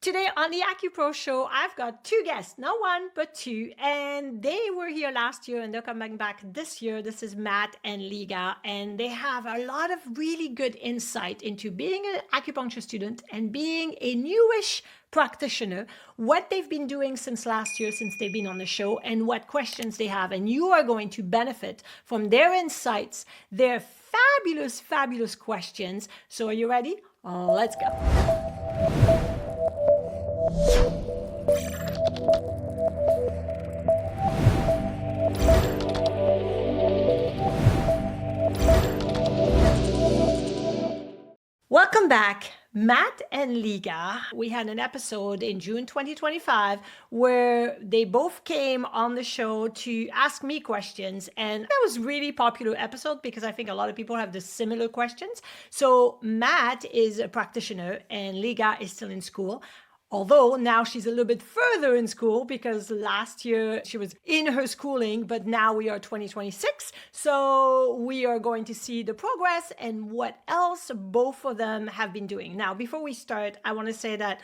Today on the AcuPro Show, I've got two guests, not one, but two, and they were here last year and they're coming back this year. This is Matt and Liga, and they have a lot of really good insight into being an acupuncture student and being a newish practitioner, what they've been doing since last year, since they've been on the show, and what questions they have. And you are going to benefit from their insights, their fabulous, fabulous questions. So are you ready? Let's go. Welcome back, Matt and Liga. We had an episode in June 2025 where they both came on the show to ask me questions, and that was really popular episode because I think a lot of people have the similar questions. So Matt is a practitioner and Liga is still in school. Although now she's a little bit further in school because last year she was in her schooling, but now we are 2026. So we are going to see the progress and what else both of them have been doing. Now, before we start, I want to say that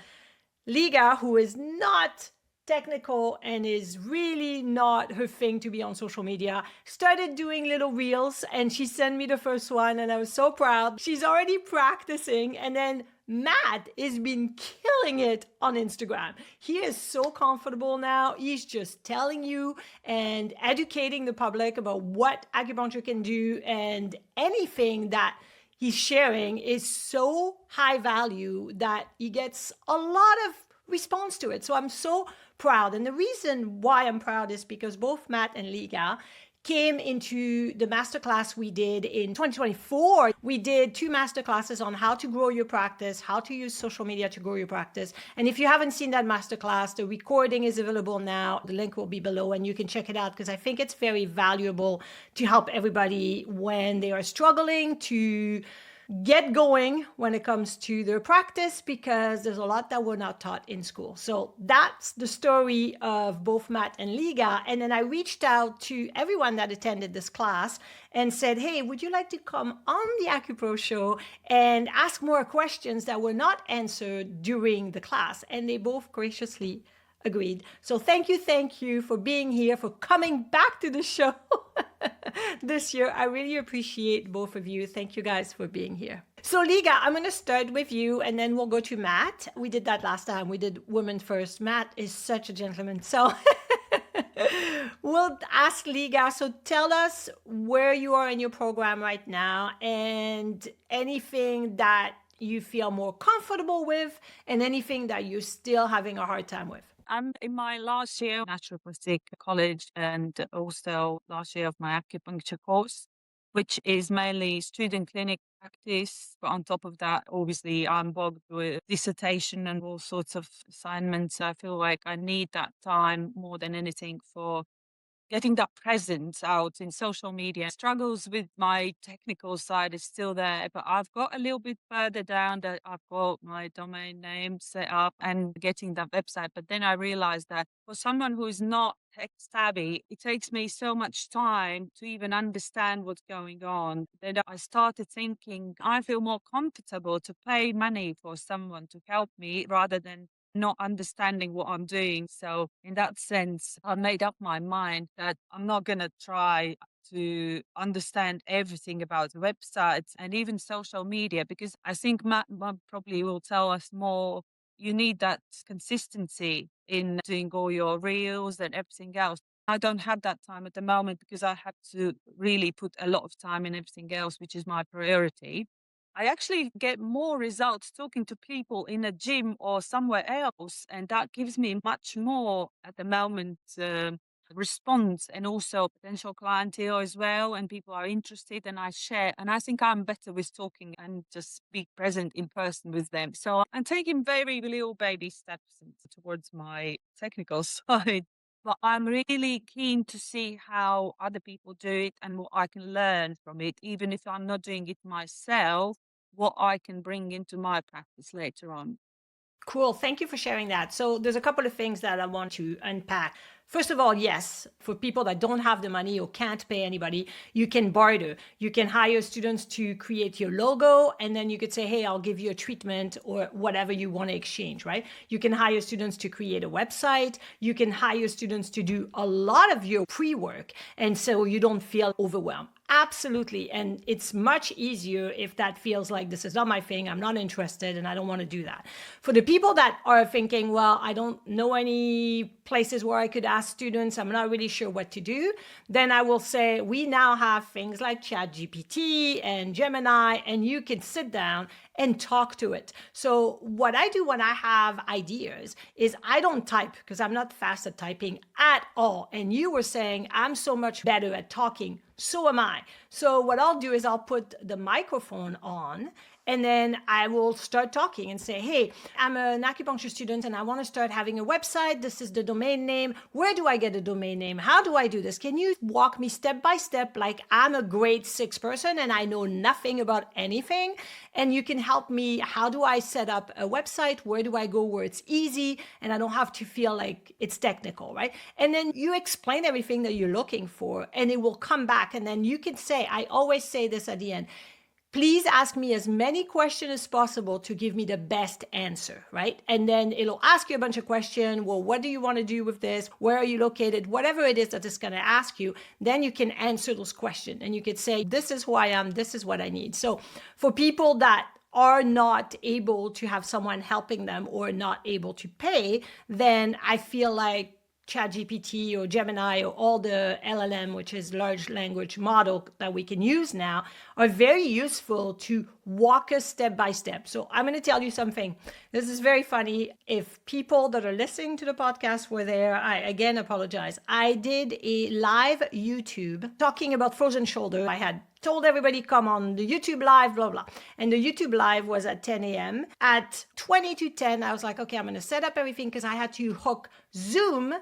Liga, who is not technical and is really not her thing to be on social media, started doing little reels and she sent me the first one and I was so proud. She's already practicing, and then Matt has been killing it on Instagram. He is so comfortable now. He's just telling you and educating the public about what acupuncture can do, and anything that he's sharing is so high value that he gets a lot of response to it. So I'm so proud. And the reason why I'm proud is because both Matt and Liga came into the masterclass we did in 2024. We did 2 masterclasses on how to grow your practice, how to use social media to grow your practice. And if you haven't seen that masterclass, the recording is available now. The link will be below and you can check it out because I think it's very valuable to help everybody when they are struggling to get going when it comes to their practice, because there's a lot that we're not taught in school. So that's the story of both Matt and Liga. And then I reached out to everyone that attended this class and said, hey, would you like to come on the AcuPro Show and ask more questions that were not answered during the class? And they both graciously agreed. So thank you for being here, for coming back to the show this year. I really appreciate both of you. Thank you guys for being here. So Liga, I'm going to start with you and then we'll go to Matt. We did that last time. We did women first. Matt is such a gentleman. So we'll ask Liga. So tell us where you are in your program right now and anything that you feel more comfortable with and anything that you're still having a hard time with. I'm in my last year of naturopathic college and also last year of my acupuncture course, which is mainly student clinic practice. But on top of that, obviously, I'm bogged with dissertation and all sorts of assignments. I feel like I need that time more than anything for getting that presence out in social media. Struggles with my technical side is still there, but I've got a little bit further down that I've got my domain name set up and getting that website. But then I realized that for someone who is not tech savvy, it takes me so much time to even understand what's going on. Then I started thinking I feel more comfortable to pay money for someone to help me rather than not understanding what I'm doing. So in that sense, I made up my mind that I'm not going to try to understand everything about websites and even social media, because I think Matt probably will tell us more. You need that consistency in doing all your reels and everything else. I don't have that time at the moment because I have to really put a lot of time in everything else, which is my priority. I actually get more results talking to people in a gym or somewhere else, and that gives me much more at the moment response and also potential clientele as well. And people are interested, and I share. And I think I'm better with talking and just be present in person with them. So I'm taking very little baby steps towards my technical side. But I'm really keen to see how other people do it and what I can learn from it, even if I'm not doing it myself, what I can bring into my practice later on. Cool. Thank you for sharing that. So there's a couple of things that I want to unpack. First of all, yes, for people that don't have the money or can't pay anybody, you can barter. You can hire students to create your logo, and then you could say, hey, I'll give you a treatment or whatever you want to exchange, right? You can hire students to create a website. You can hire students to do a lot of your pre-work, and so you don't feel overwhelmed. Absolutely. And it's much easier if that feels like this is not my thing, I'm not interested, and I don't want to do that. For the people that are thinking, well, I don't know any places where I could ask students, I'm not really sure what to do, then I will say we now have things like ChatGPT and Gemini, and you can sit down and talk to it. So what I do when I have ideas is I don't type, because I'm not fast at typing at all. And you were saying I'm so much better at talking. So am I. So what I'll do is I'll put the microphone on, and then I will start talking and say, hey, I'm an acupuncture student and I want to start having a website. This is the domain name. Where do I get a domain name? How do I do this? Can you walk me step by step like I'm a grade 6 person and I know nothing about anything? And you can help me. How do I set up a website? Where do I go where it's easy and I don't have to feel like it's technical, right? And then you explain everything that you're looking for and it will come back. And then you can say, I always say this at the end, please ask me as many questions as possible to give me the best answer, right? And then it'll ask you a bunch of questions. Well, what do you want to do with this? Where are you located? Whatever it is that it's going to ask you, then you can answer those questions. And you could say, this is who I am. This is what I need. So for people that are not able to have someone helping them or not able to pay, then I feel like ChatGPT or Gemini or all the LLM, which is large language model that we can use now, are very useful to walk us step by step. So I'm going to tell you something. This is very funny. If people that are listening to the podcast were there, I again apologize. I did a live YouTube talking about frozen shoulder. I had told everybody, come on the YouTube live, blah, blah. And the YouTube live was at 10 a.m. At 20 to 10, I was like, okay, I'm going to set up everything because I had to hook Zoom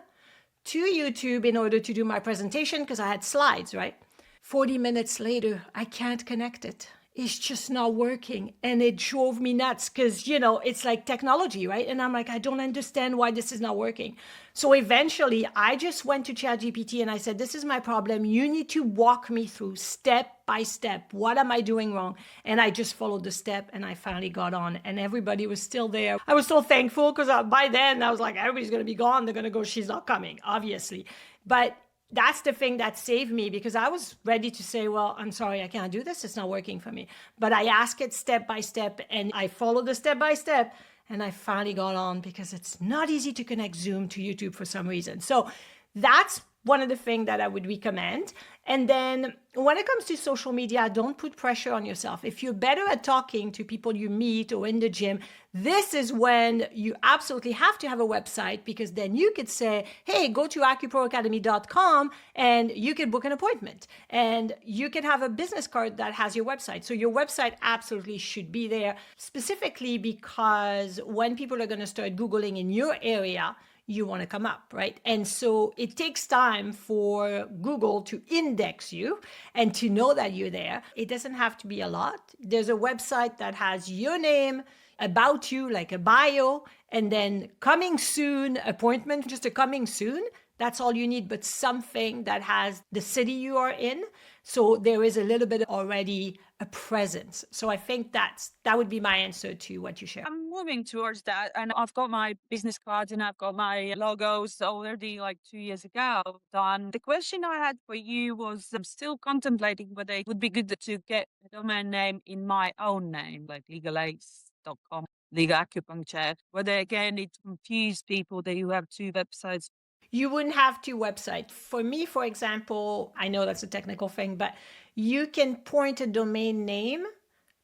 to YouTube in order to do my presentation because I had slides, right? 40 minutes later, I can't connect it. It's just not working. And it drove me nuts because, it's like technology, right? And I'm like, I don't understand why this is not working. So eventually I just went to ChatGPT and I said, this is my problem. You need to walk me through step by step. What am I doing wrong? And I just followed the step and I finally got on and everybody was still there. I was so thankful because by then I was like, everybody's going to be gone. They're going to go, she's not coming, obviously. But that's the thing that saved me because I was ready to say, well, I'm sorry, I can't do this. It's not working for me. But I asked it step by step and I followed the step by step and I finally got on because it's not easy to connect Zoom to YouTube for some reason. So that's one of the things that I would recommend. And then when it comes to social media, don't put pressure on yourself. If you're better at talking to people you meet or in the gym, this is when you absolutely have to have a website because then you could say, hey, go to acuproacademy.com and you can book an appointment. And you can have a business card that has your website. So your website absolutely should be there, specifically because when people are going to start Googling in your area, you want to come up, right? And so it takes time for Google to index you and to know that you're there. It doesn't have to be a lot. There's a website that has your name, about you, like a bio, and then coming soon, appointment, just a coming soon. That's all you need, but something that has the city you are in. So there is a little bit already a presence. So I think that would be my answer to what you share. I'm moving towards that, and I've got my business cards and I've got my logos already like 2 years ago done. The question I had for you was, I'm still contemplating whether it would be good to get a domain name in my own name, like legalace.com, Liga Acupuncture, whether again it confused people that you have two websites. You wouldn't have two websites. For me, for example, I know that's a technical thing, but you can point a domain name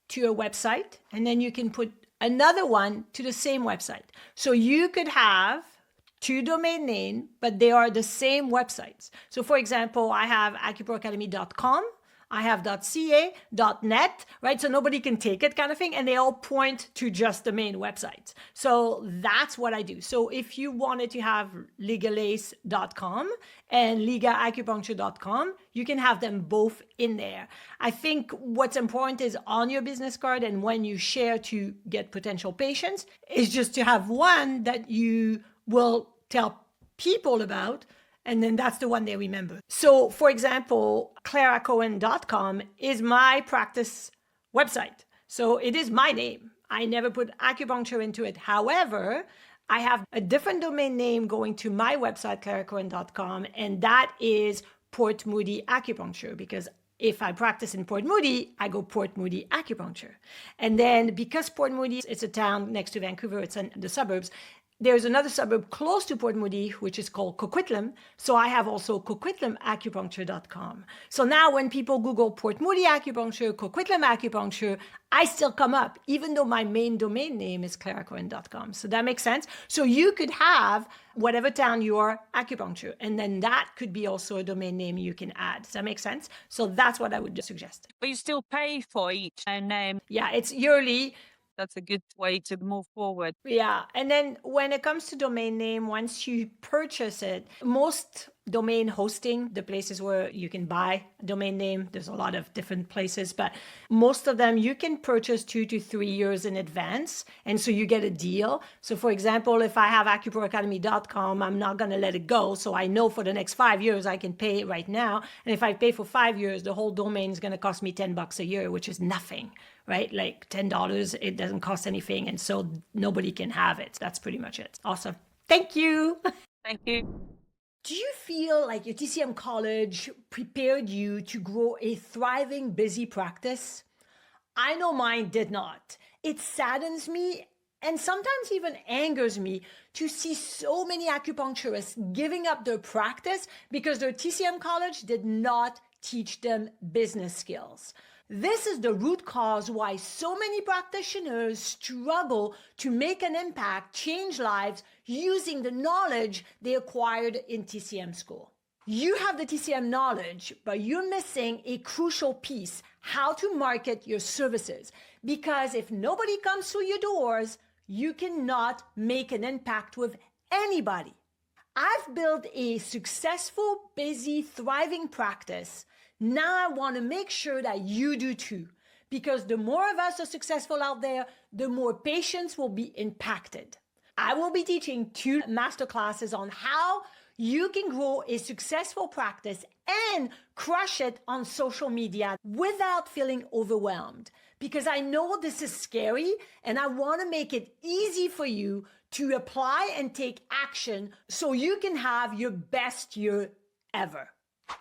to a website and then you can put another one to the same website. So you could have two domain names, but they are the same websites. So for example, I have acuproacademy.com. I have .ca, .net, right? So nobody can take it kind of thing. And they all point to just the main websites. So that's what I do. So if you wanted to have legalace.com and ligaacupuncture.com, you can have them both in there. I think what's important is on your business card and when you share to get potential patients is just to have one that you will tell people about And then that's the one they remember. So for example, claracohen.com is my practice website. So it is my name. I never put acupuncture into it. However, I have a different domain name going to my website, claracohen.com, and that is Port Moody Acupuncture, because if I practice in Port Moody, I go Port Moody Acupuncture. And then because Port Moody, it's a town next to Vancouver, it's in the suburbs, there's another suburb close to Port Moody, which is called Coquitlam. So I have also coquitlamacupuncture.com. So now when people Google Port Moody Acupuncture, Coquitlam Acupuncture, I still come up, even though my main domain name is claracohen.com. So that makes sense. So you could have whatever town you are, acupuncture, and then that could be also a domain name you can add. Does that make sense? So that's what I would suggest. But you still pay for each name. Yeah, it's yearly. That's a good way to move forward. Yeah. And then when it comes to domain name, once you purchase it, most domain hosting, the places where you can buy a domain name, there's a lot of different places, but most of them you can purchase 2 to 3 years in advance. And so you get a deal. So for example, if I have acuproacademy.com, I'm not going to let it go. So I know for the next 5 years, I can pay it right now. And if I pay for 5 years, the whole domain is going to cost me $10 a year, which is nothing. Right? Like $10, it doesn't cost anything. And so nobody can have it. That's pretty much it. Awesome. Thank you. Thank you. Do you feel like your TCM college prepared you to grow a thriving, busy practice? I know mine did not. It saddens me and sometimes even angers me to see so many acupuncturists giving up their practice because their TCM college did not teach them business skills. This is the root cause why so many practitioners struggle to make an impact, change lives using the knowledge they acquired in TCM school. You have the TCM knowledge, but you're missing a crucial piece, how to market your services. Because if nobody comes through your doors, you cannot make an impact with anybody. I've built a successful, busy, thriving practice. Now I want to make sure that you do too, because the more of us are successful out there, the more patients will be impacted. I will be teaching 2 masterclasses on how you can grow a successful practice and crush it on social media without feeling overwhelmed, because I know this is scary and I want to make it easy for you to apply and take action so you can have your best year ever.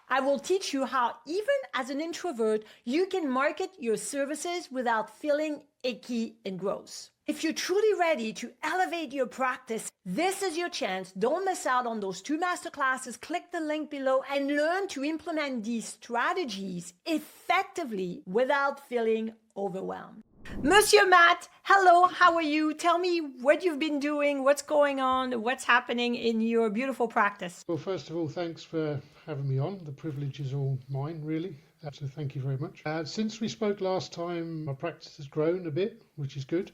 I will teach you how, even as an introvert, you can market your services without feeling icky and gross. If you're truly ready to elevate your practice, this is your chance. Don't miss out on those 2 masterclasses. Click the link below and learn to implement these strategies effectively without feeling overwhelmed. Monsieur Matt, hello, how are you? Tell me what you've been doing, what's going on, what's happening in your beautiful practice. Well, first of all, thanks for having me on. The privilege is all mine, really. So thank you very much. Since we spoke last time, my practice has grown a bit, which is good.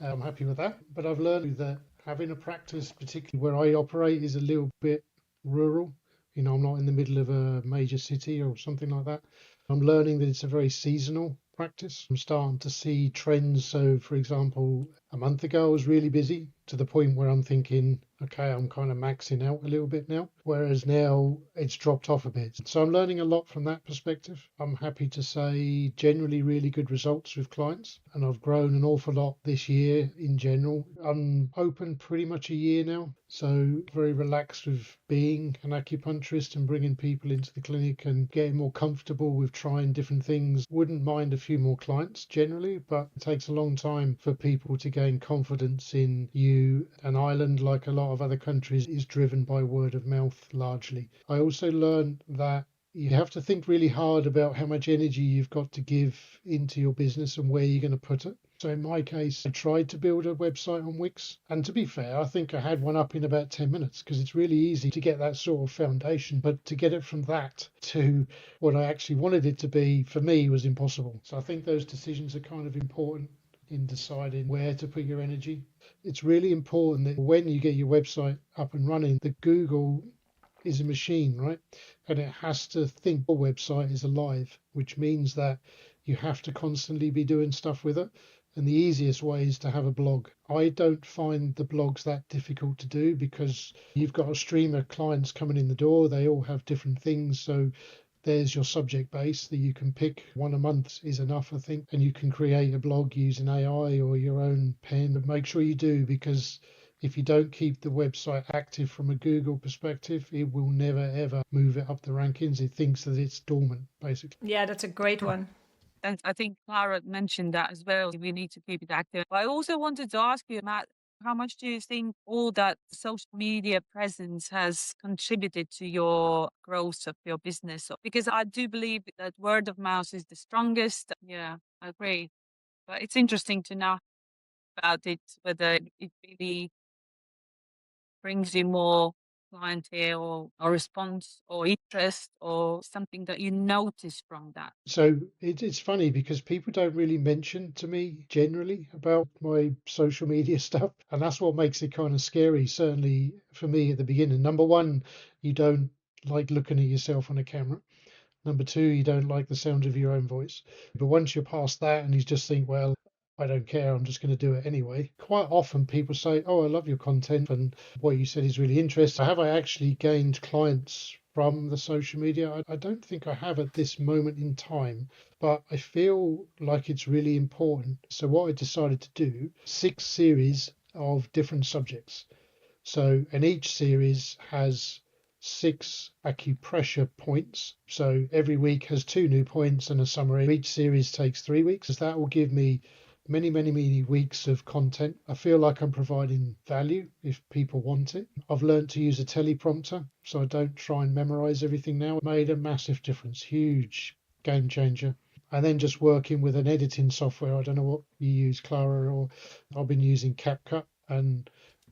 I'm happy with that. But I've learned that having a practice, particularly where I operate, is a little bit rural. You know, I'm not in the middle of a major city or something like that. I'm learning that it's a very seasonal practice. I'm starting to see trends. So, for example, a month ago, I was really busy to the point where I'm thinking, okay, I'm kind of maxing out a little bit now, whereas now it's dropped off a bit. So I'm learning a lot from that perspective. I'm happy to say generally really good results with clients, and I've grown an awful lot this year in general. I'm open pretty much a year now, so very relaxed with being an acupuncturist and bringing people into the clinic and getting more comfortable with trying different things. Wouldn't mind a few more clients generally, but it takes a long time for people to gain confidence in you. An island, like a lot of other countries, is driven by word of mouth largely. I also learned that you have to think really hard about how much energy you've got to give into your business and where you're going to put it. So in my case, I tried to build a website on Wix. And to be fair, I think I had one up in about 10 minutes because it's really easy to get that sort of foundation. But to get it from that to what I actually wanted it to be, for me, was impossible. So I think those decisions are kind of important in deciding where to put your energy. It's really important that when you get your website up and running, that Google is a machine, right? And it has to think your website is alive, which means that you have to constantly be doing stuff with it. And the easiest way is to have a blog. I don't find the blogs that difficult to do because you've got a stream of clients coming in the door. They all have different things. So there's your subject base that you can pick. One a month is enough, I think. And you can create a blog using AI or your own pen. But make sure you do, because if you don't keep the website active from a Google perspective, it will never, ever move it up the rankings. It thinks that it's dormant, basically. Yeah, that's a great one. And I think Clara mentioned that as well. We need to keep it active. I also wanted to ask you, Matt, how much do you think all that social media presence has contributed to your growth of your business? Because I do believe that word of mouth is the strongest. Yeah, I agree. But it's interesting to know about it, whether it really brings you more clientele or response or interest or something that you notice from that. So it's funny because people don't really mention to me generally about my social media stuff. And that's what makes it kind of scary, certainly for me at the beginning. Number one, you don't like looking at yourself on a camera. Number two, you don't like the sound of your own voice. But once you're past that and you just think, well, I don't care, I'm just going to do it anyway. Quite often people say, oh, I love your content and what you said is really interesting. Have I actually gained clients from the social media? I don't think I have at this moment in time, but I feel like it's really important. So what I decided to do, 6 series of different subjects. So, and each series has 6 acupressure points. So every week has 2 new points and a summary. Each series takes 3 weeks. That will give me many, many, many weeks of content. I feel like I'm providing value if people want it. I've learned to use a teleprompter, so I don't try and memorize everything now. It made a massive difference, huge game changer. And then just working with an editing software. I don't know what you use, Clara, or I've been using CapCut. And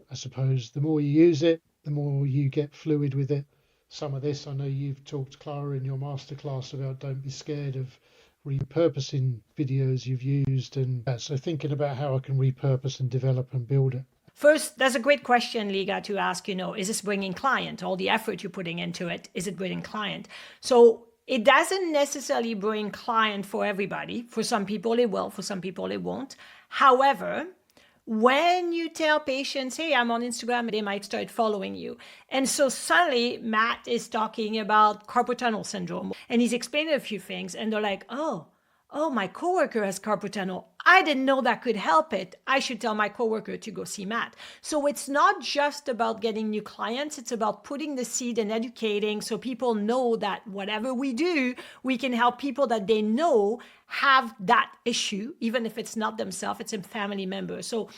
I suppose the more you use it, the more you get fluid with it. Some of this, I know you've talked, Clara, in your masterclass about don't be scared of repurposing videos you've used, and so thinking about how I can repurpose and develop and build it. First, that's a great question, Liga, to ask, is this bringing client? All the effort you're putting into it, is it bringing client? So it doesn't necessarily bring client for everybody. For some people it will, for some people it won't. However, when you tell patients, hey, I'm on Instagram, they might start following you. And so suddenly Matt is talking about carpal tunnel syndrome and he's explaining a few things and they're like, oh, my coworker has carpal tunnel. I didn't know that could help it. I should tell my coworker to go see Matt. So it's not just about getting new clients. It's about putting the seed and educating so people know that whatever we do, we can help people that they know have that issue, even if it's not themselves, it's a family member. So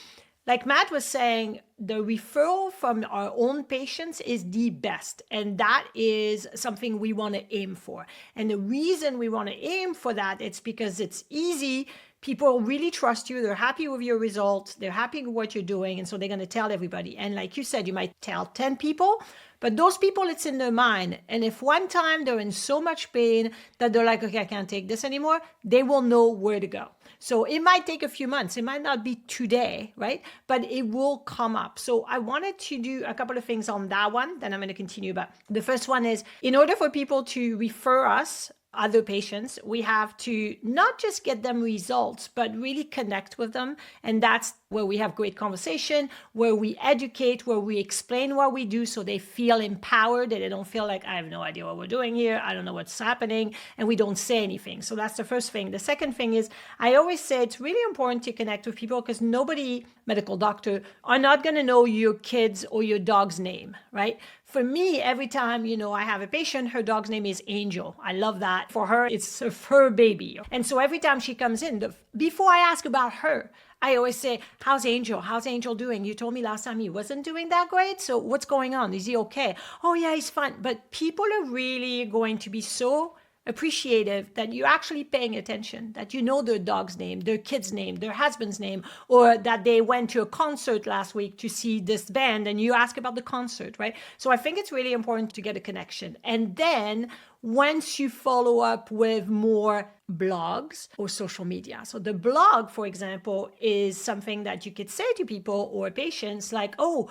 like Matt was saying, the referral from our own patients is the best. And that is something we want to aim for. And the reason we want to aim for that, it's because it's easy. People really trust you. They're happy with your results. They're happy with what you're doing. And so they're going to tell everybody. And like you said, you might tell 10 people, but those people, it's in their mind. And if one time they're in so much pain that they're like, okay, I can't take this anymore, they will know where to go. So it might take a few months. It might not be today, right? But it will come up. So I wanted to do a couple of things on that one. Then I'm going to continue. But the first one is, in order for people to refer us other patients, we have to not just get them results, but really connect with them. And that's where we have great conversation, where we educate, where we explain what we do so they feel empowered, that they don't feel like, I have no idea what we're doing here, I don't know what's happening, and we don't say anything. So that's the first thing. The second thing is, I always say it's really important to connect with people because nobody, medical doctor, are not going to know your kid's or your dog's name, right? For me, every time, I have a patient, her dog's name is Angel. I love that. For her, it's a fur baby. And so every time she comes in, before I ask about her, I always say, how's Angel? How's Angel doing? You told me last time he wasn't doing that great. So what's going on? Is he okay? Oh yeah, he's fine. But people are really going to be so appreciative that you're actually paying attention, that you know their dog's name, their kid's name, their husband's name, or that they went to a concert last week to see this band and you ask about the concert, right? So I think it's really important to get a connection. And then once you follow up with more blogs or social media. So the blog, for example, is something that you could say to people or patients like, oh,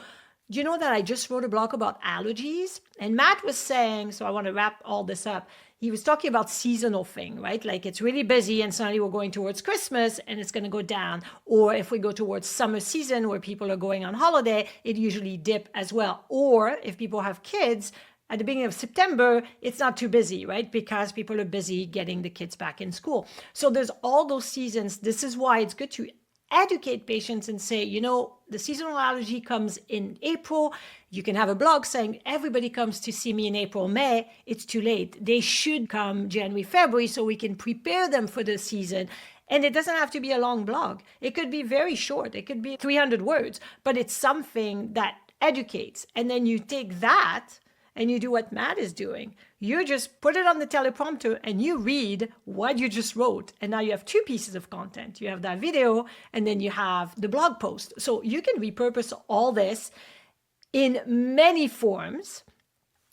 do you know that I just wrote a blog about allergies? And Matt was saying, so I want to wrap all this up. he was talking about seasonal thing, right? Like it's really busy and suddenly we're going towards Christmas and it's going to go down. Or if we go towards summer season where people are going on holiday, it usually dip as well. Or if people have kids, at the beginning of September, it's not too busy, right? Because people are busy getting the kids back in school. So there's all those seasons. This is why it's good to educate patients and say, the seasonal allergy comes in April. You can have a blog saying everybody comes to see me in April, May. It's too late. They should come January, February so we can prepare them for the season. And it doesn't have to be a long blog. It could be very short. It could be 300 words, but it's something that educates. And then you take that and you do what Matt is doing. You just put it on the teleprompter and you read what you just wrote. And now you have two pieces of content. You have that video and then you have the blog post. So you can repurpose all this in many forms.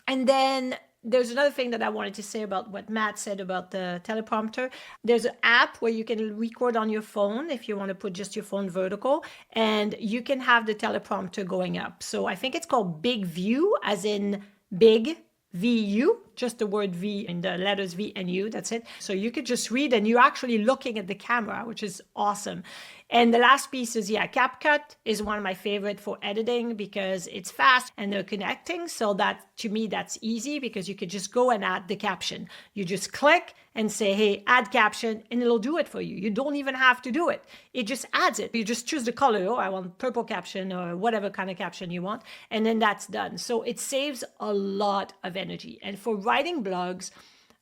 And then there's another thing that I wanted to say about what Matt said about the teleprompter. There's an app where you can record on your phone if you want to put just your phone vertical, and you can have the teleprompter going up. So I think it's called Big View, as in big, VU, just the word V in the letters V and U, that's it. So you could just read and you're actually looking at the camera, which is awesome. And the last piece is, CapCut is one of my favorite for editing because it's fast and they're connecting. So that, to me, that's easy because you could just go and add the caption. You just click and say, hey, add caption, and it'll do it for you. You don't even have to do it. It just adds it. You just choose the color. Oh, I want purple caption or whatever kind of caption you want. And then that's done. So it saves a lot of energy. And for writing blogs,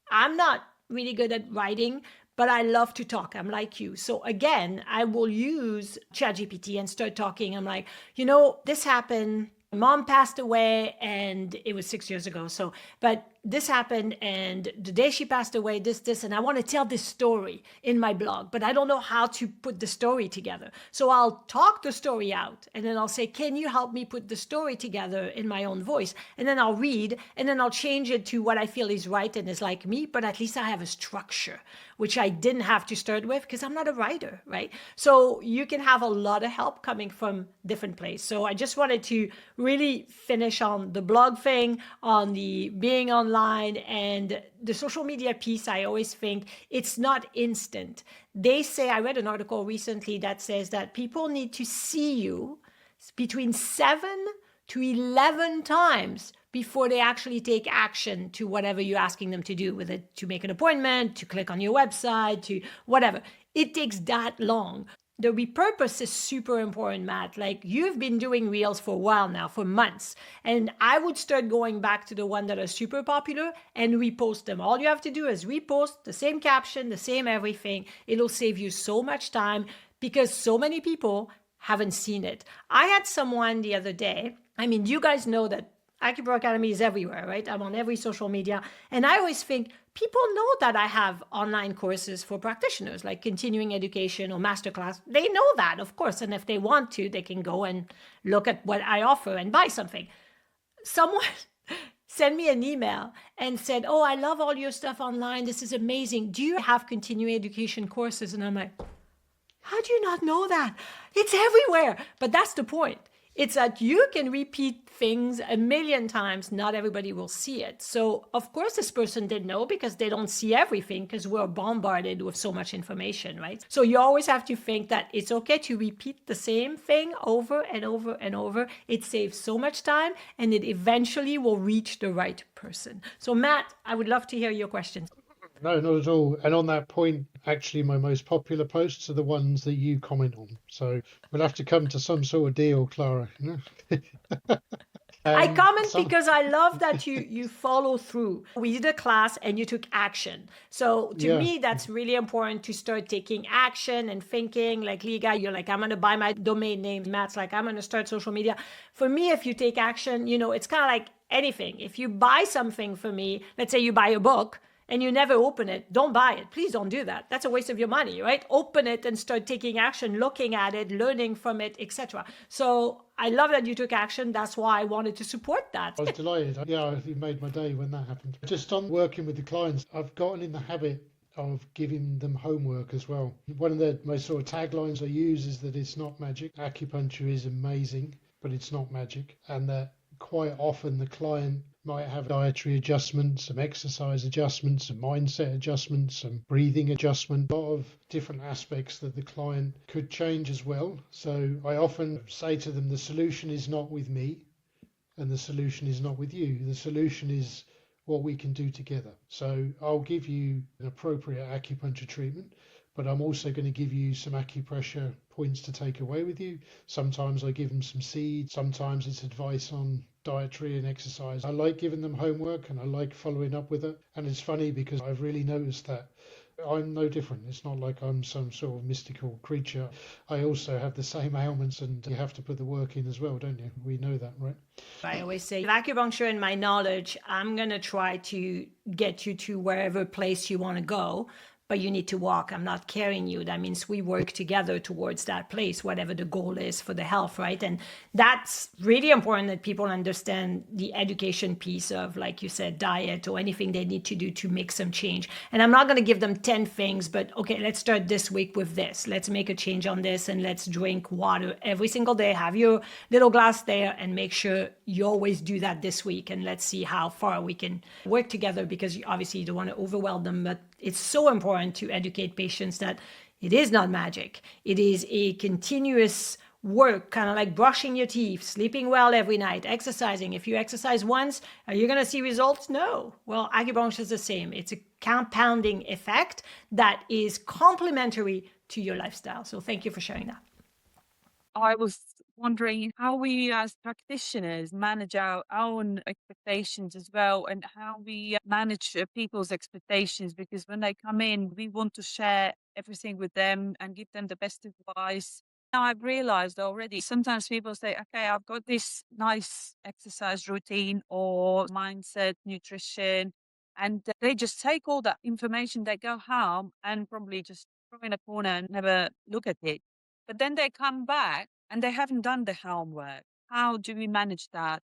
I'm not really good at writing, but I love to talk. I'm like you. So again, I will use ChatGPT and start talking. I'm like, this happened. Mom passed away and it was 6 years ago. But this happened and the day she passed away, this, and I want to tell this story in my blog, but I don't know how to put the story together. So I'll talk the story out and then I'll say, can you help me put the story together in my own voice? And then I'll read and then I'll change it to what I feel is right and is like me, but at least I have a structure, which I didn't have to start with because I'm not a writer, right? So you can have a lot of help coming from different places. So I just wanted to really finish on the blog thing, on the being online, and the social media piece. I always think it's not instant. They say, I read an article recently that says that people need to see you between 7 to 11 times before they actually take action to whatever you're asking them to do, whether to make an appointment, to click on your website, to whatever. It takes that long. The repurpose is super important, Matt. Like, you've been doing Reels for a while now, for months. And I would start going back to the one that are super popular and repost them. All you have to do is repost the same caption, the same everything. It'll save you so much time because so many people haven't seen it. I had someone the other day. I mean, you guys know that AcuPro Academy is everywhere, right? I'm on every social media. And I always think people know that I have online courses for practitioners, like continuing education or masterclass. They know that, of course. And if they want to, they can go and look at what I offer and buy something. Someone sent me an email and said, oh, I love all your stuff online. This is amazing. Do you have continuing education courses? And I'm like, how do you not know that? It's everywhere. But that's the point. It's that you can repeat things a million times. Not everybody will see it. So, of course, this person didn't know because they don't see everything because we're bombarded with so much information, right? So you always have to think that it's okay to repeat the same thing over and over and over. It saves so much time and it eventually will reach the right person. So, Matt, I would love to hear your questions. No, not at all. And on that point, actually, my most popular posts are the ones that you comment on. So we'll have to come to some sort of deal, Clara. I comment because I love that you follow through. We did a class and you took action. So to me, that's really important to start taking action and thinking. Like Liga, you're like, I'm going to buy my domain name. Matt's like, I'm going to start social media. For me, if you take action, it's kind of like anything. If you buy something for me, let's say you buy a book, and you never open it, don't buy it. Please don't do that. That's a waste of your money, right? Open it and start taking action, looking at it, learning from it, etc. So I love that you took action. That's why I wanted to support that. I was delighted. Yeah, you made my day when that happened. Just on working with the clients, I've gotten in the habit of giving them homework as well. One of the most sort of taglines I use is that it's not magic. Acupuncture is amazing, but it's not magic. And that quite often the client might have dietary adjustments, some exercise adjustments, some mindset adjustments, some breathing adjustment, a lot of different aspects that the client could change as well. So I often say to them, the solution is not with me and the solution is not with you. The solution is what we can do together. So I'll give you an appropriate acupuncture treatment, but I'm also going to give you some acupressure points to take away with you. Sometimes I give them some seeds. Sometimes it's advice on dietary and exercise. I like giving them homework and I like following up with it. And it's funny because I've really noticed that I'm no different. It's not like I'm some sort of mystical creature. I also have the same ailments, and you have to put the work in as well, don't you? We know that, right? I always say, acupuncture, in my knowledge, I'm going to try to get you to wherever place you want to go, but you need to walk. I'm not carrying you. That means we work together towards that place, whatever the goal is for the health, right? And that's really important that people understand the education piece of, like you said, diet or anything they need to do to make some change. And I'm not going to give them 10 things, but okay, let's start this week with this. Let's make a change on this and let's drink water every single day. Have your little glass there and make sure you always do that this week. And let's see how far we can work together, because obviously you don't want to overwhelm them, but it's so important to educate patients that it is not magic. It is a continuous work, kind of like brushing your teeth, sleeping well every night, exercising. If you exercise once, are you going to see results? No. Well, acupuncture is the same. It's a compounding effect that is complementary to your lifestyle. So thank you for sharing that. I was wondering how we as practitioners manage our own expectations as well, and how we manage people's expectations, because when they come in, we want to share everything with them and give them the best advice. Now I've realized already, sometimes people say, okay, I've got this nice exercise routine or mindset, nutrition, and they just take all that information, they go home and probably just throw in a corner and never look at it. But then they come back and they haven't done the homework. How do we manage that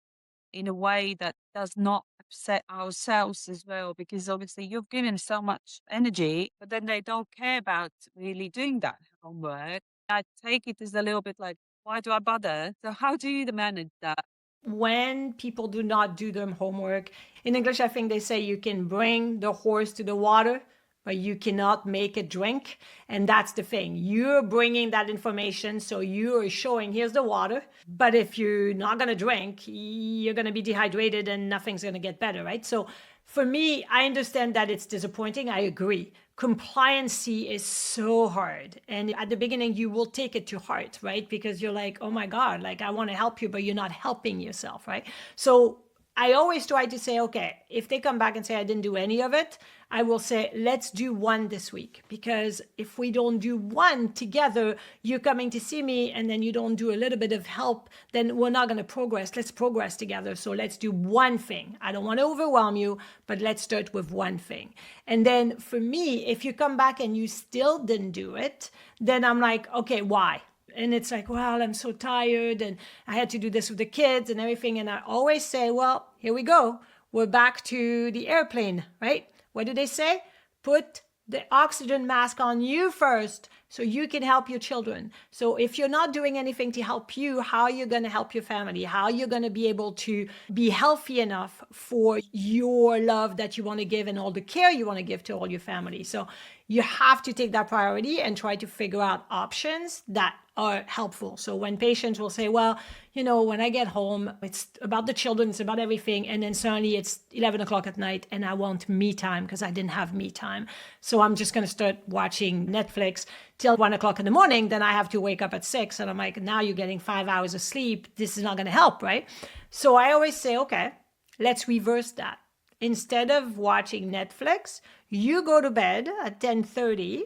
in a way that does not upset ourselves as well? Because obviously you've given so much energy, but then they don't care about really doing that homework. I take it as a little bit like, why do I bother? So how do you manage that? When people do not do their homework, in English, I think they say you can bring the horse to the water, but you cannot make it drink. And that's the thing. You're bringing that information, so you're showing, here's the water. But if you're not going to drink, you're going to be dehydrated and nothing's going to get better, right? So for me, I understand that it's disappointing. I agree. Compliancy is so hard. And at the beginning, you will take it to heart, right? Because you're like, oh my God, like I want to help you, but you're not helping yourself, right? So I always try to say, okay, if they come back and say I didn't do any of it, I will say, let's do one this week. Because if we don't do one together, you're coming to see me and then you don't do a little bit of help, then we're not going to progress. Let's progress together. So let's do one thing. I don't want to overwhelm you, but let's start with one thing. And then for me, if you come back and you still didn't do it, then I'm like, okay, why? And it's like, well, I'm so tired and I had to do this with the kids and everything. And I always say, well, here we go. We're back to the airplane, right? What do they say? Put the oxygen mask on you first so you can help your children. So if you're not doing anything to help you, how are you going to help your family? How are you going to be able to be healthy enough for your love that you want to give and all the care you want to give to all your family? So you have to take that priority and try to figure out options that are helpful. So when patients will say, well, you know, when I get home, it's about the children, it's about everything. And then suddenly it's 11 o'clock at night and I want me time because I didn't have me time. So I'm just going to start watching Netflix till 1 o'clock in the morning. Then I have to wake up at 6. And I'm like, now you're getting 5 hours of sleep. This is not going to help, right? So I always say, okay, let's reverse that. Instead of watching Netflix, you go to bed at 10:30,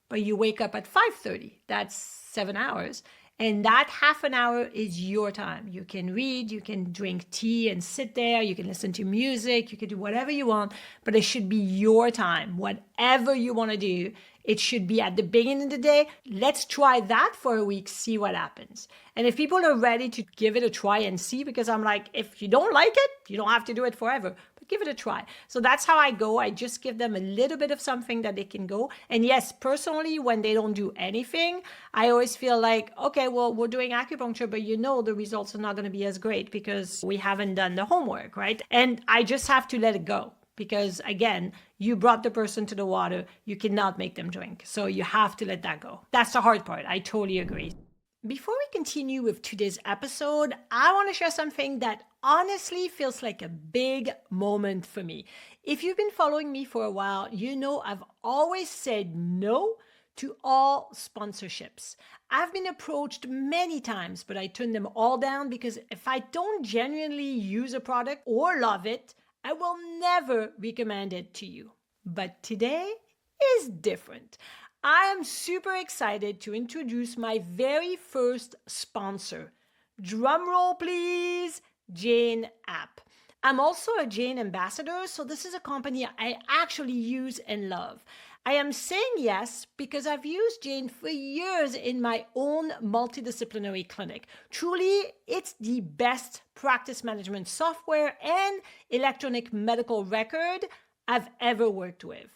but you wake up at 5:30. That's 7 hours. And that half an hour is your time. You can read, you can drink tea and sit there, you can listen to music, you can do whatever you want, but it should be your time. Whatever you want to do, it should be at the beginning of the day. Let's try that for a week, see what happens. And if people are ready to give it a try and see, because I'm like, if you don't like it, you don't have to do it forever. But give it a try. So that's how I go. I just give them a little bit of something that they can go. And yes, personally, when they don't do anything, I always feel like, okay, well, we're doing acupuncture, but the results are not going to be as great because we haven't done the homework, right? And I just have to let it go. Because again, you brought the person to the water, you cannot make them drink. So you have to let that go. That's the hard part. I totally agree. Before we continue with today's episode, I want to share something that honestly feels like a big moment for me. If you've been following me for a while, you know I've always said no to all sponsorships. I've been approached many times, but I turn them all down because if I don't genuinely use a product or love it, I will never recommend it to you. But today is different. I am super excited to introduce my very first sponsor. Drum roll, please. Jane App. I'm also a Jane ambassador, so this is a company I actually use and love. I am saying yes because I've used Jane for years in my own multidisciplinary clinic. Truly, it's the best practice management software and electronic medical record I've ever worked with.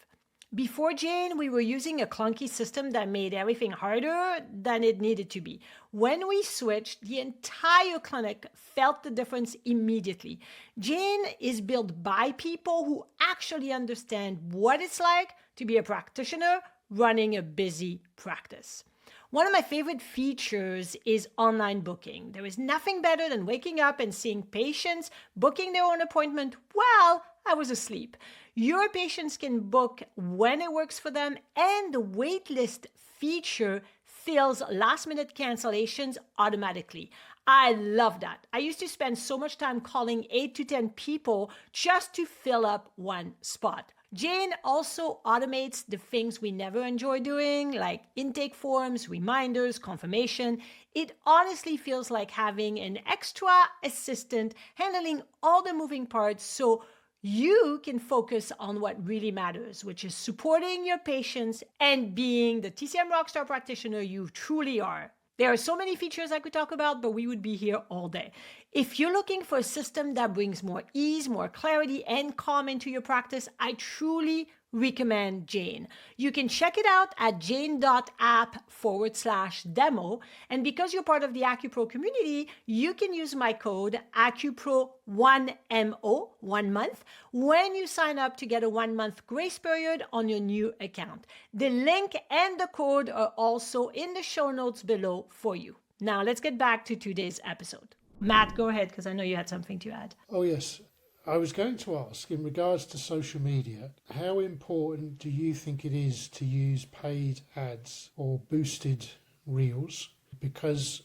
Before Jane, we were using a clunky system that made everything harder than it needed to be. When we switched, the entire clinic felt the difference immediately. Jane is built by people who actually understand what it's like to be a practitioner running a busy practice. One of my favorite features is online booking. There is nothing better than waking up and seeing patients booking their own appointment while I was asleep. Your patients can book when it works for them, and the waitlist feature fills last-minute cancellations automatically. I love that. I used to spend so much time calling 8 to 10 people just to fill up one spot. Jane also automates the things we never enjoy doing, like intake forms, reminders, confirmation. It honestly feels like having an extra assistant handling all the moving parts so you can focus on what really matters, which is supporting your patients and being the TCM Rockstar practitioner you truly are. There are so many features I could talk about, but we would be here all day. If you're looking for a system that brings more ease, more clarity, and calm into your practice, I truly recommend Jane. You can check it out at jane.app/demo. And because you're part of the AcuPro community, you can use my code AcuPro1MO, 1 month, when you sign up to get a 1 month grace period on your new account. The link and the code are also in the show notes below for you. Now let's get back to today's episode. Matt, go ahead, because I know you had something to add. Oh, yes. I was going to ask, in regards to social media, how important do you think it is to use paid ads or boosted reels? Because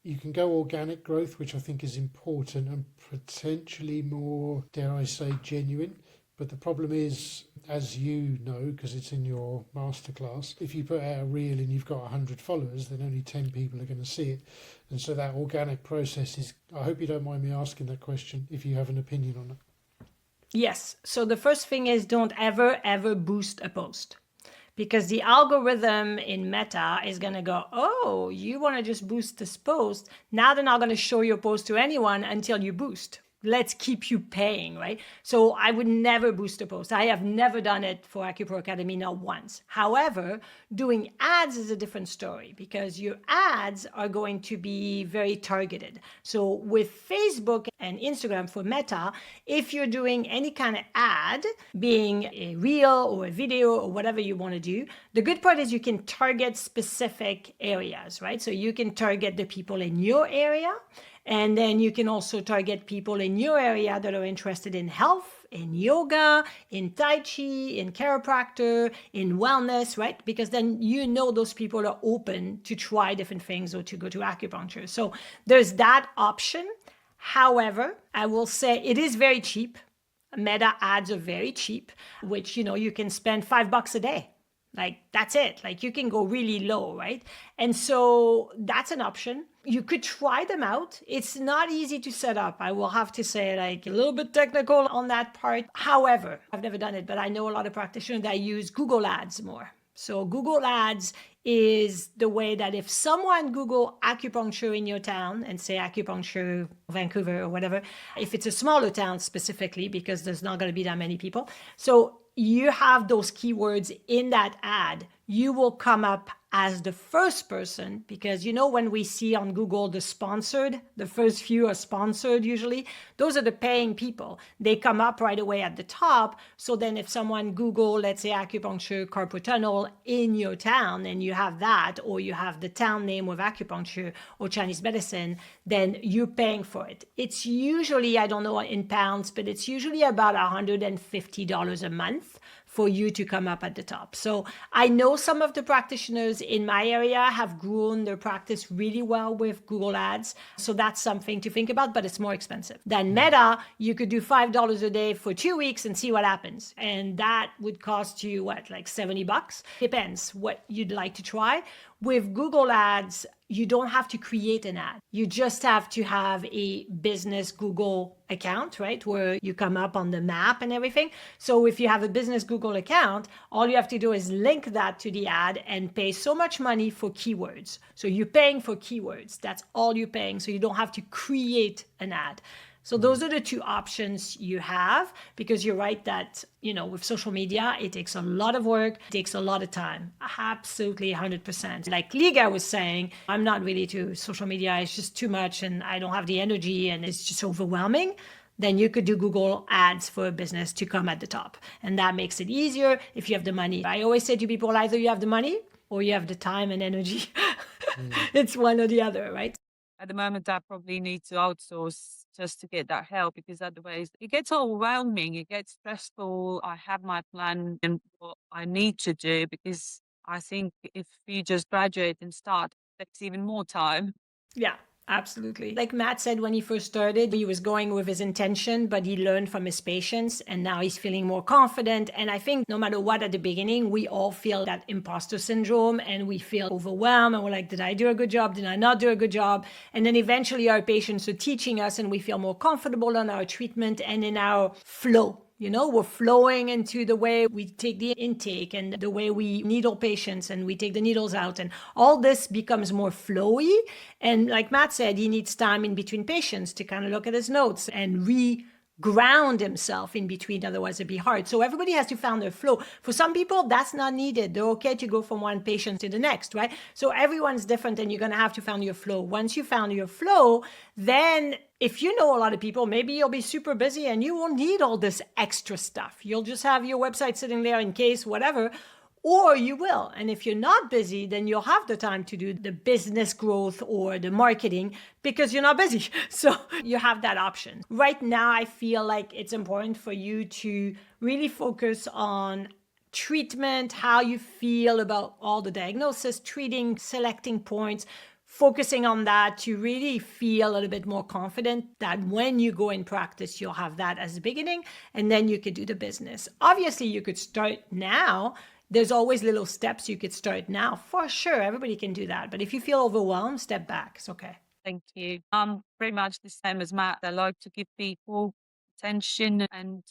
you can go organic growth, which I think is important and potentially more, dare I say, genuine. But the problem is, as you know, because it's in your masterclass, if you put out a reel and you've got 100 followers, then only 10 people are going to see it. And so that organic process is, I hope you don't mind me asking that question, if you have an opinion on it. Yes. So the first thing is don't ever boost a post. Because the algorithm in Meta is going to go, oh, you want to just boost this post. Now they're not going to show your post to anyone until you boost. Let's keep you paying, right? So I would never boost a post. I have never done it for AcuPro Academy, not once. However, doing ads is a different story because your ads are going to be very targeted. So with Facebook and Instagram for Meta, if you're doing any kind of ad, being a reel or a video or whatever you want to do, the good part is you can target specific areas, right? So you can target the people in your area. And then you can also target people in your area that are interested in health, in yoga, in Tai Chi, in chiropractor, in wellness, right? Because then you know those people are open to try different things or to go to acupuncture. So there's that option. However, I will say it is very cheap. Meta ads are very cheap, which, you can spend $5 a day. Like, that's it. Like, you can go really low, right? And so that's an option. You could try them out. It's not easy to set up. I will have to say, like, a little bit technical on that part. However, I've never done it, but I know a lot of practitioners that use Google Ads more So Google Ads is the way that if someone Google acupuncture in your town and say acupuncture Vancouver or whatever, if it's a smaller town specifically, because there's not going to be that many people. So you have those keywords in that ad, you will come up as the first person, because when we see on Google the sponsored, the first few are sponsored usually, those are the paying people. They come up right away at the top. So then if someone Google, let's say acupuncture carpal tunnel in your town, and you have that, or you have the town name with acupuncture or Chinese medicine, then you're paying for it. It's usually, I don't know in pounds, but it's usually about $150 a month for you to come up at the top. So I know some of the practitioners in my area have grown their practice really well with Google Ads. So that's something to think about, but it's more expensive. Then Meta, you could do $5 a day for 2 weeks and see what happens. And that would cost you like $70? Depends what you'd like to try. With Google Ads, you don't have to create an ad. You just have to have a business Google account, right? Where you come up on the map and everything. So if you have a business Google account, all you have to do is link that to the ad and pay so much money for keywords. So you're paying for keywords. That's all you're paying. So you don't have to create an ad. So those are the two options you have, because you're right that, with social media, it takes a lot of work, it takes a lot of time. Absolutely 100%. Like Liga was saying, I'm not really to social media. It's just too much and I don't have the energy and it's just overwhelming. Then you could do Google Ads for a business to come at the top. And that makes it easier if you have the money. I always say to people, either you have the money or you have the time and energy. It's one or the other, right? At the moment, I probably need to outsource just to get that help, because otherwise it gets overwhelming. It gets stressful. I have my plan and what I need to do, because I think if you just graduate and start, it takes even more time. Yeah, absolutely. Like Matt said, when he first started, he was going with his intention, but he learned from his patients and now he's feeling more confident. And I think no matter what, at the beginning, we all feel that imposter syndrome and we feel overwhelmed and we're like, did I do a good job? Did I not do a good job? And then eventually our patients are teaching us and we feel more comfortable on our treatment and in our flow. We're flowing into the way we take the intake and the way we needle patients and we take the needles out, and all this becomes more flowy. And like Matt said, he needs time in between patients to kind of look at his notes and ground himself in between, otherwise it'd be hard. So everybody has to find their flow. For some people, that's not needed. They're okay to go from one patient to the next, right? So everyone's different and you're going to have to find your flow. Once you found your flow, then if you know a lot of people, maybe you'll be super busy and you won't need all this extra stuff. You'll just have your website sitting there in case, whatever. Or you will. And if you're not busy, then you'll have the time to do the business growth or the marketing because you're not busy. So you have that option. Right now, I feel like it's important for you to really focus on treatment, how you feel about all the diagnosis, treating, selecting points, focusing on that to really feel a little bit more confident that when you go in practice, you'll have that as the beginning, and then you could do the business. Obviously, you could start now. There's always little steps you could start now. For sure, everybody can do that. But if you feel overwhelmed, step back. It's okay. Thank you. Pretty much the same as Matt. I like to give people attention and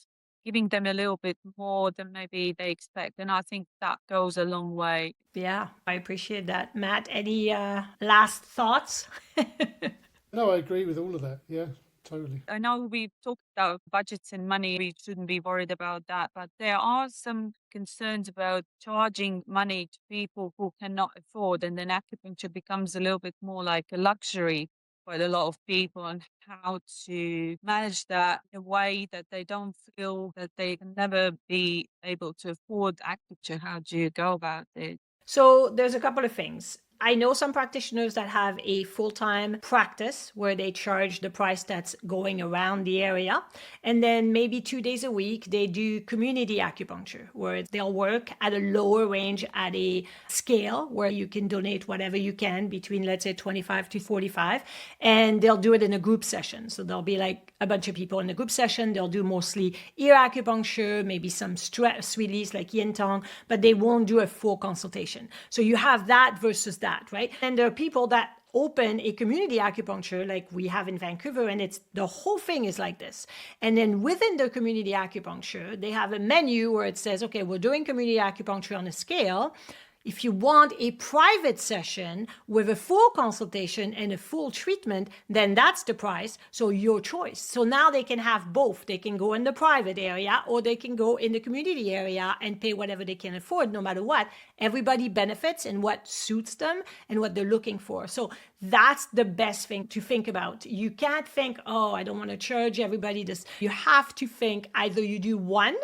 giving them a little bit more than maybe they expect. And I think that goes a long way. Yeah, I appreciate that. Matt, any last thoughts? No, I agree with all of that. Yeah, totally. I know we've talked about budgets and money. We shouldn't be worried about that. But there are some concerns about charging money to people who cannot afford. And then acupuncture becomes a little bit more like a luxury for a lot of people, and how to manage that in a way that they don't feel that they can never be able to afford acupuncture. How do you go about it? So there's a couple of things. I know some practitioners that have a full-time practice where they charge the price that's going around the area. And then maybe 2 days a week, they do community acupuncture where they'll work at a lower range at a scale where you can donate whatever you can between, let's say, 25 to 45. And they'll do it in a group session. So there'll be like a bunch of people in a group session. They'll do mostly ear acupuncture, maybe some stress release like yin tong, but they won't do a full consultation. So you have that versus that, right? And there are people that open a community acupuncture like we have in Vancouver, and it's the whole thing is like this. And then within the community acupuncture, they have a menu where it says, okay, we're doing community acupuncture on a scale. If you want a private session with a full consultation and a full treatment, then that's the price. So your choice. So now they can have both. They can go in the private area or they can go in the community area and pay whatever they can afford, no matter what. Everybody benefits in what suits them and what they're looking for. So that's the best thing to think about. You can't think, oh, I don't want to charge everybody this. You have to think either you do one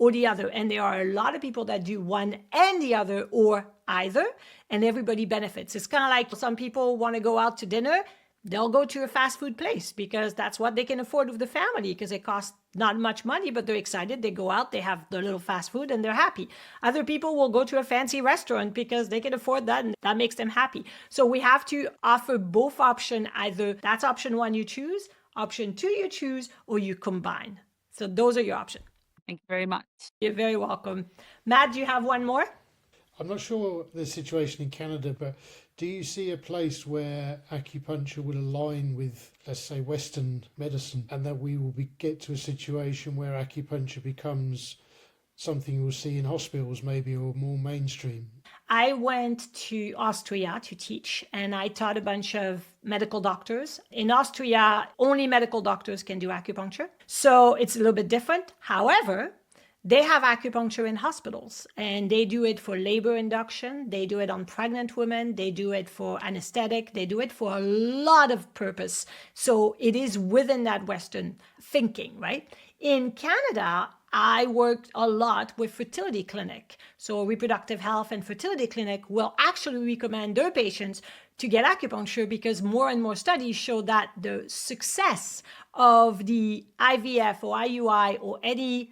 or the other. And there are a lot of people that do one and the other or either, and everybody benefits. It's kind of like some people want to go out to dinner. They'll go to a fast food place because that's what they can afford with the family because it costs not much money, but they're excited. They go out, they have their little fast food and they're happy. Other people will go to a fancy restaurant because they can afford that and that makes them happy. So we have to offer both options. Either that's option one you choose, option two you choose, or you combine. So those are your options. Thank you very much. You're very welcome. Matt, do you have one more? I'm not sure the situation in Canada, but do you see a place where acupuncture will align with, let's say, Western medicine, and that we will get to a situation where acupuncture becomes something we'll see in hospitals maybe, or more mainstream? I went to Austria to teach, and I taught a bunch of medical doctors. In Austria, only medical doctors can do acupuncture. So it's a little bit different. However, they have acupuncture in hospitals, and they do it for labor induction. They do it on pregnant women. They do it for anesthetic. They do it for a lot of purpose. So it is within that Western thinking, right? In Canada, I worked a lot with fertility clinic. So reproductive health and fertility clinic will actually recommend their patients to get acupuncture because more and more studies show that the success of the IVF or IUI or any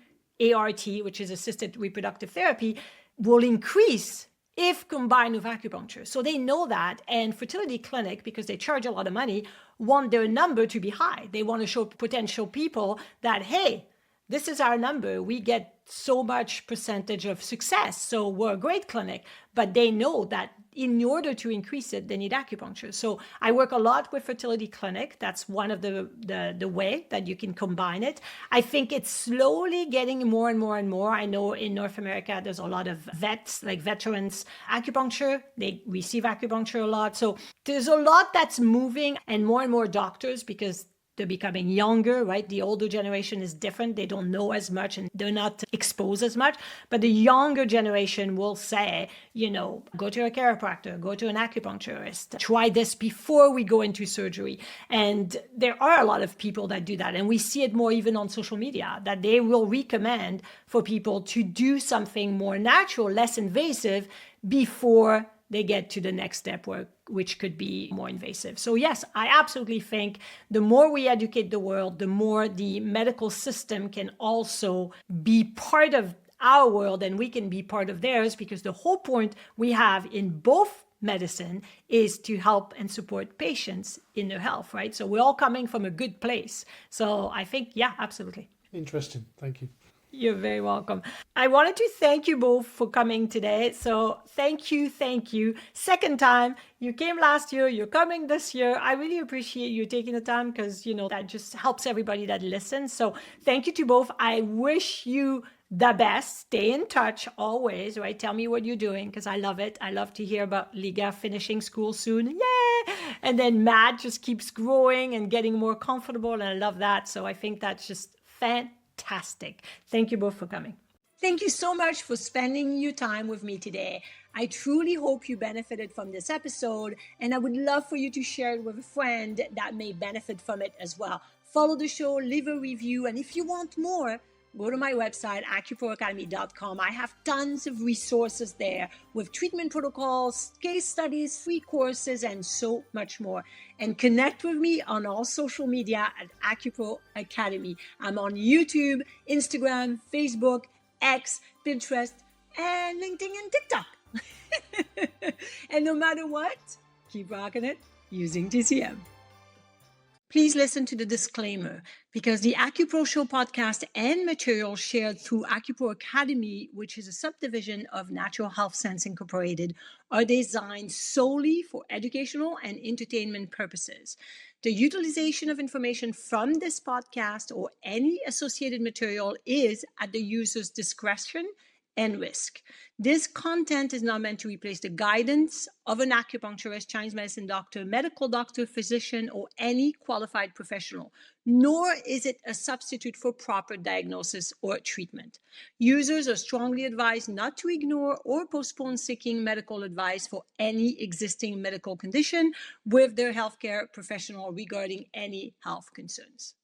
ART, which is assisted reproductive therapy, will increase if combined with acupuncture. So they know that, and fertility clinic, because they charge a lot of money, want their number to be high. They want to show potential people that, hey, this is our number. We get so much percentage of success. So we're a great clinic, but they know that in order to increase it, they need acupuncture. So I work a lot with fertility clinic. That's one of the way that you can combine it. I think it's slowly getting more and more and more. I know in North America, there's a lot of vets, like veterans acupuncture. They receive acupuncture a lot. So there's a lot that's moving, and more doctors, because they're becoming younger, right? The older generation is different. They don't know as much and they're not exposed as much. But the younger generation will say, you know, go to a chiropractor, go to an acupuncturist, try this before we go into surgery. And there are a lot of people that do that. And we see it more even on social media, that they will recommend for people to do something more natural, less invasive before they get to the next step, which could be more invasive. So yes, I absolutely think the more we educate the world, the more the medical system can also be part of our world and we can be part of theirs, because the whole point we have in both medicine is to help and support patients in their health, right? So we're all coming from a good place. So I think, yeah, absolutely. Interesting. Thank you. You're very welcome. I wanted to thank you both for coming today. So thank you. Second time. You came last year, you're coming this year. I really appreciate you taking the time because, you know, that just helps everybody that listens. So thank you to both. I wish you the best. Stay in touch always, right? Tell me what you're doing because I love it. I love to hear about Liga finishing school soon. Yay! And then Matt just keeps growing and getting more comfortable. And I love that. So I think that's just fantastic. Thank you both for coming. Thank you so much for spending your time with me today. I truly hope you benefited from this episode, and I would love for you to share it with a friend that may benefit from it as well. Follow the show, leave a review, and if you want more, go to my website, acuproacademy.com. I have tons of resources there with treatment protocols, case studies, free courses, and so much more. And connect with me on all social media at AcuPro Academy. I'm on YouTube, Instagram, Facebook, X, Pinterest, and LinkedIn and TikTok. And no matter what, keep rocking it using TCM. Please listen to the disclaimer because the AcuPro Show podcast and material shared through AcuPro Academy, which is a subdivision of Natural Health Sense Incorporated, are designed solely for educational and entertainment purposes. The utilization of information from this podcast or any associated material is at the user's discretion and risk. This content is not meant to replace the guidance of an acupuncturist, Chinese medicine doctor, medical doctor, physician, or any qualified professional, nor is it a substitute for proper diagnosis or treatment. Users are strongly advised not to ignore or postpone seeking medical advice for any existing medical condition with their healthcare professional regarding any health concerns.